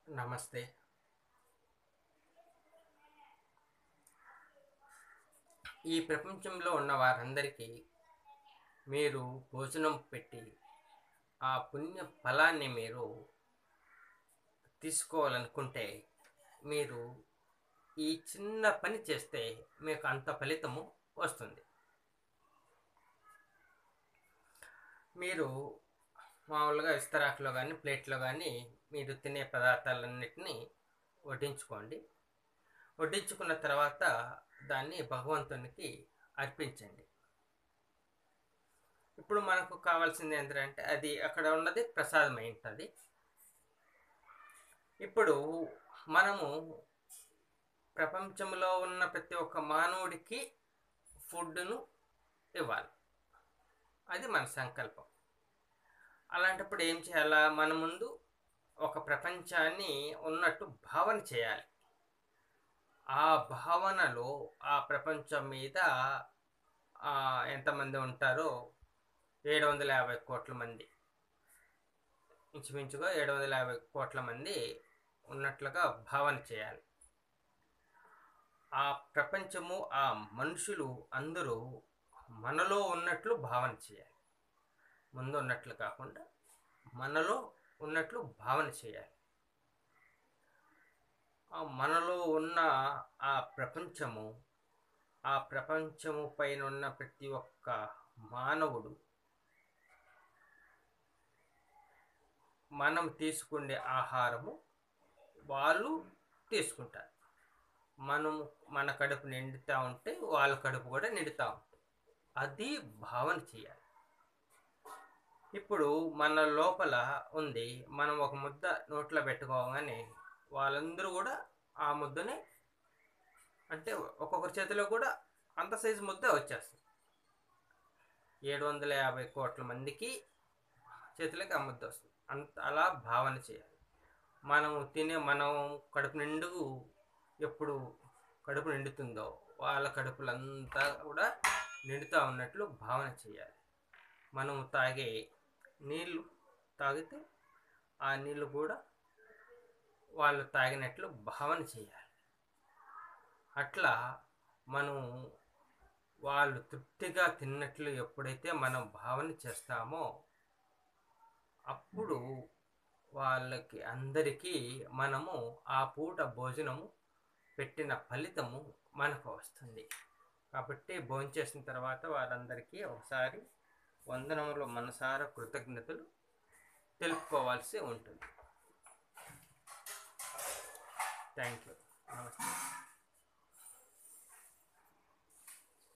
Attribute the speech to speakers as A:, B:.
A: నమస్తే. ఈ ప్రపంచంలో ఉన్న వారందరికీ మీరు భోజనం పెట్టి ఆ పుణ్య ఫలాన్ని మీరు తీసుకోవాలనుకుంటే మీరు ఈ చిన్న పని చేస్తే మీకు అంత ఫలితము వస్తుంది. మీరు మామూలుగా ఇస్తరాకులో కానీ ప్లేట్లో కానీ మీరు తినే పదార్థాలన్నిటినీ వడ్డించుకోండి. వడ్డించుకున్న తర్వాత దాన్ని భగవంతునికి అర్పించండి. ఇప్పుడు మనకు కావాల్సింది ఏంటంటే అది అక్కడ ఉన్నది ప్రసాదమై ఉంటుంది. ఇప్పుడు మనము ప్రపంచంలో ఉన్న ప్రతి ఒక్క మానవుడికి ఫుడ్ను ఇవ్వాలి. అది మన సంకల్పం. అలాంటప్పుడు ఏం చేయాలా? మన ముందు ఒక ప్రపంచాన్ని ఉన్నట్టు భావన చేయాలి. ఆ భావనలో ఆ ప్రపంచం మీద ఎంతమంది ఉంటారో 750 కోట్ల మంది, ఇంచుమించుగా 750 కోట్ల మంది ఉన్నట్లుగా భావన చేయాలి. ఆ ప్రపంచము, ఆ మనుషులు అందరూ మనలో ఉన్నట్లు భావన చేయాలి. ముందు ఉన్నట్లు కాకుండా మనలో ఉన్నట్లు భావన చేయాలి. మనలో ఉన్న ఆ ప్రపంచము పైన ఉన్న ప్రతి ఒక్క మానవుడు మనం తీసుకునే ఆహారము వాళ్ళు తీసుకుంటారు. మన కడుపు నిండుతూ ఉంటే వాళ్ళ కడుపు కూడా నిండుతూ ఉంటుంది. అది భావన చేయాలి. ఇప్పుడు మన లోపల ఉంది, మనం ఒక ముద్ద నోట్లో పెట్టుకోగానే వాళ్ళందరూ కూడా ఆ ముద్దనే, అంటే ఒక్కొక్కరి చేతిలో కూడా అంత సైజు ముద్ద వచ్చేస్తుంది. 750 కోట్ల మందికి చేతులకి ఆ ముద్ద వస్తుంది. అలా భావన చేయాలి. మనం కడుపు నిండుగు ఎప్పుడు కడుపు నిండుతుందో వాళ్ళ కడుపులంతా కూడా నిండుతూ ఉన్నట్లు భావన చేయాలి. మనం తాగే నీళ్ళు తాగితే ఆ నీళ్ళు కూడా వాళ్ళు తాగినట్లు భావన చేయాలి. అట్లా మనం వాళ్ళు తృప్తిగా తిన్నట్లు ఎప్పుడైతే మనం భావన చేస్తామో అప్పుడు వాళ్ళకి అందరికీ మనము ఆ పూట భోజనము పెట్టిన ఫలితము మనకు వస్తుంది. కాబట్టి భోంచేసిన తర్వాత వారందరికీ ఒకసారి వందనములు మనసారా కృతజ్ఞతలు తెలుపుకోవాల్సి ఉంటుంది. Thank you. నమస్తే.